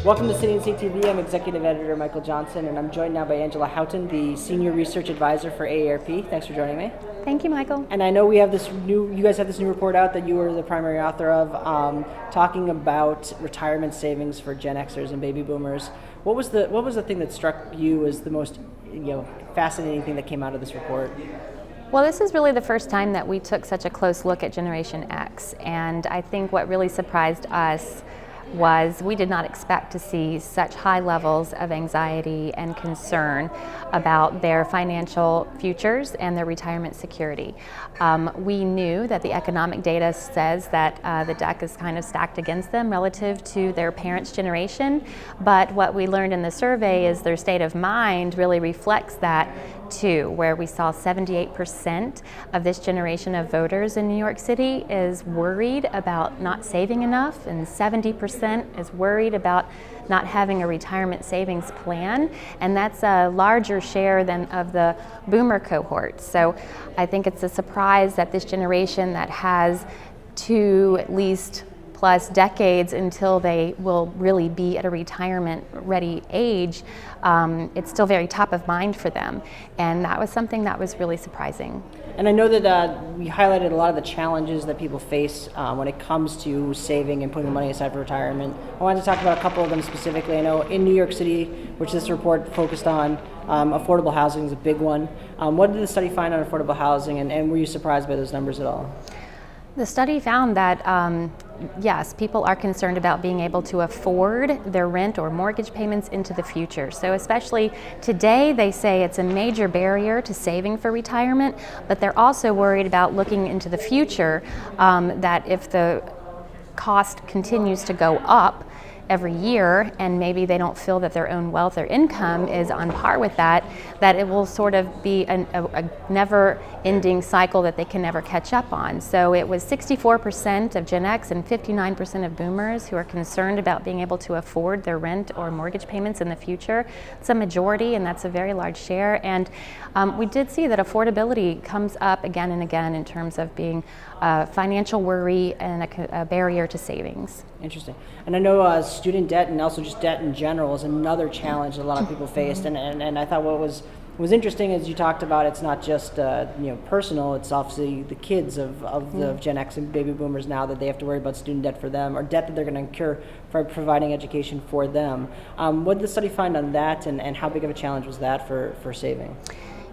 Welcome to City and State TV. I'm Executive Editor Michael Johnson, and I'm joined now by Angela Houghton, the Senior Research Advisor for AARP. Thanks for joining me. Thank you, Michael. And I know we have you guys have this new report out that you were the primary author of, talking about retirement savings for Gen Xers and baby boomers. What was the thing that struck you as the most fascinating thing that came out of this report? Well, this is really the first time that we took such a close look at Generation X, and I think what really surprised us was we did not expect to see such high levels of anxiety and concern about their financial futures and their retirement security. We knew that the economic data says that the deck is kind of stacked against them relative to their parents' generation, but what we learned in the survey is their state of mind really reflects that too, where we saw 78% of this generation of voters in New York City is worried about not saving enough, and 70% is worried about not having a retirement savings plan, and that's a larger share than of the boomer cohort. So I think it's a surprise that this generation that has 2 at least plus decades until they will really be at a retirement ready age, it's still very top of mind for them. And that was something that was really surprising. And I know that we highlighted a lot of the challenges that people face when it comes to saving and putting money aside for retirement. I wanted to talk about a couple of them specifically. I know in New York City, which this report focused on, affordable housing is a big one. What did the study find on affordable housing, and were you surprised by those numbers at all? The study found that, yes, people are concerned about being able to afford their rent or mortgage payments into the future. So especially today, they say it's a major barrier to saving for retirement, but they're also worried about looking into the future, that if the cost continues to go up every year, and maybe they don't feel that their own wealth or income is on par with that it will sort of be a never-ending cycle that they can never catch up on. So it was 64% of Gen X and 59% of boomers who are concerned about being able to afford their rent or mortgage payments in the future. It's a majority, and that's a very large share. And we did see that affordability comes up again and again in terms of being a financial worry and a barrier to savings. Interesting. And I know student debt and also just debt in general is another challenge that a lot of people faced. And I thought what was interesting is you talked about it's not just personal, it's obviously the kids of the Gen X and baby boomers now that they have to worry about student debt for them, or debt that they're going to incur for providing education for them. What did the study find on that, and how big of a challenge was that for saving?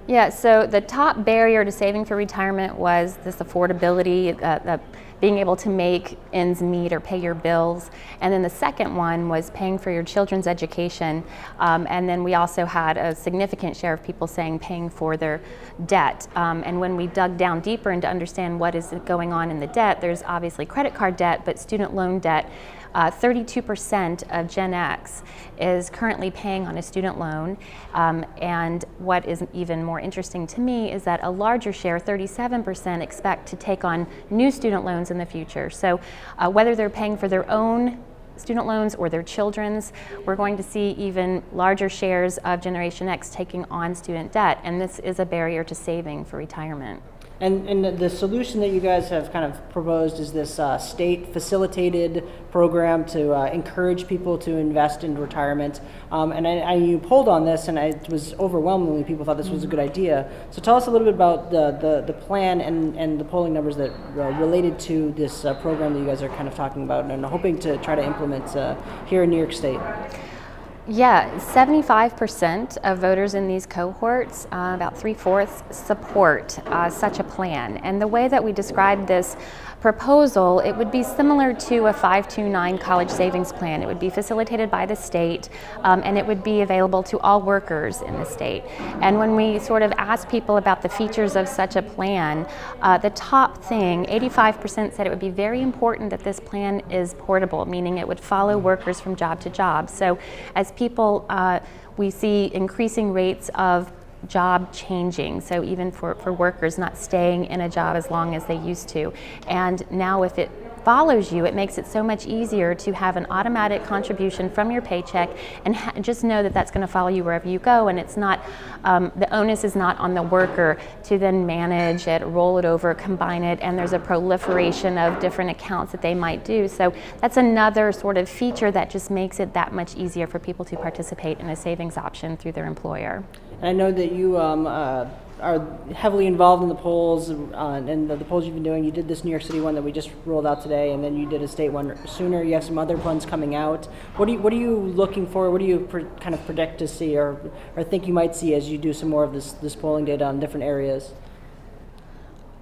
Yeah, so the top barrier to saving for retirement was this affordability, being able to make ends meet or pay your bills. And then the second one was paying for your children's education. And then we also had a significant share of people saying paying for their debt. And when we dug down deeper into understand what is going on in the debt, there's obviously credit card debt, but student loan debt. 32% of Gen X is currently paying on a student loan, and what is even more interesting to me is that a larger share, 37%, expect to take on new student loans in the future. So whether they're paying for their own student loans or their children's, we're going to see even larger shares of Generation X taking on student debt, and this is a barrier to saving for retirement. And the solution that you guys have kind of proposed is this state-facilitated program to encourage people to invest in retirement. And you polled on this, and it was overwhelmingly people thought this was a good idea. So tell us a little bit about the plan and the polling numbers that related to this program that you guys are kind of talking about and hoping to try to implement here in New York State. Yeah, 75% of voters in these cohorts, about 3/4, support such a plan. And the way that we described this proposal, it would be similar to a 529 college savings plan. It would be facilitated by the state, and it would be available to all workers in the state. And when we sort of asked people about the features of such a plan, the top thing, 85% said it would be very important that this plan is portable, meaning it would follow workers from job to job. So as people, we see increasing rates of job changing, so even for workers not staying in a job as long as they used to. And now if it follows you. It makes it so much easier to have an automatic contribution from your paycheck and just know that that's going to follow you wherever you go, and it's not, the onus is not on the worker to then manage it, roll it over, combine it, and there's a proliferation of different accounts that they might do. So that's another sort of feature that just makes it that much easier for people to participate in a savings option through their employer. And I know that you are heavily involved in the polls, and the polls you've been doing. You did this New York City one that we just rolled out today, and then you did a state one sooner. You have some other ones coming out. What are you looking for? What do you kind of predict to see, or think you might see as you do some more of this polling data on different areas?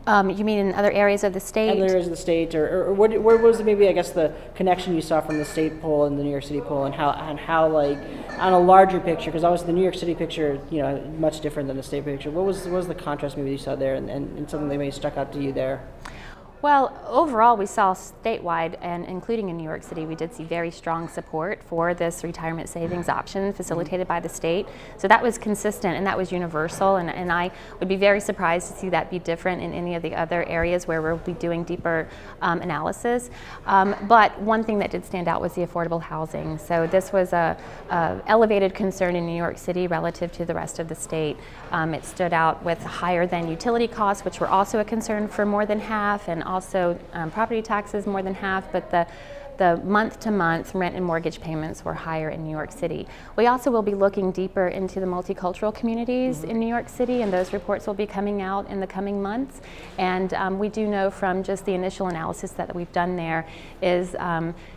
You mean in other areas of the state? Other areas of the state, or where was maybe, I guess, the connection you saw from the state poll and the New York City poll, and how like on a larger picture, because obviously the New York City picture, much different than the state picture. What was the contrast maybe you saw there, and something that maybe stuck out to you there? Well, overall, we saw statewide, and including in New York City, we did see very strong support for this retirement savings option facilitated by the state. So that was consistent and that was universal, and I would be very surprised to see that be different in any of the other areas where we'll be doing deeper analysis. But one thing that did stand out was the affordable housing. So this was a elevated concern in New York City relative to the rest of the state. It stood out with higher than utility costs, which were also a concern for more than half, and also property taxes more than half, but the month-to-month rent and mortgage payments were higher in New York City. We also will be looking deeper into the multicultural communities in New York City, and those reports will be coming out in the coming months. And we do know from just the initial analysis that we've done there is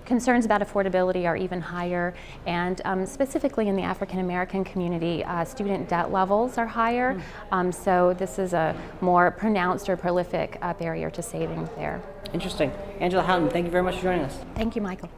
concerns about affordability are even higher, and specifically in the African American community, student debt levels are higher. So this is a more pronounced or prolific barrier to savings there. Interesting. Angela Houghton, thank you very much for joining us. Thank you, Michael.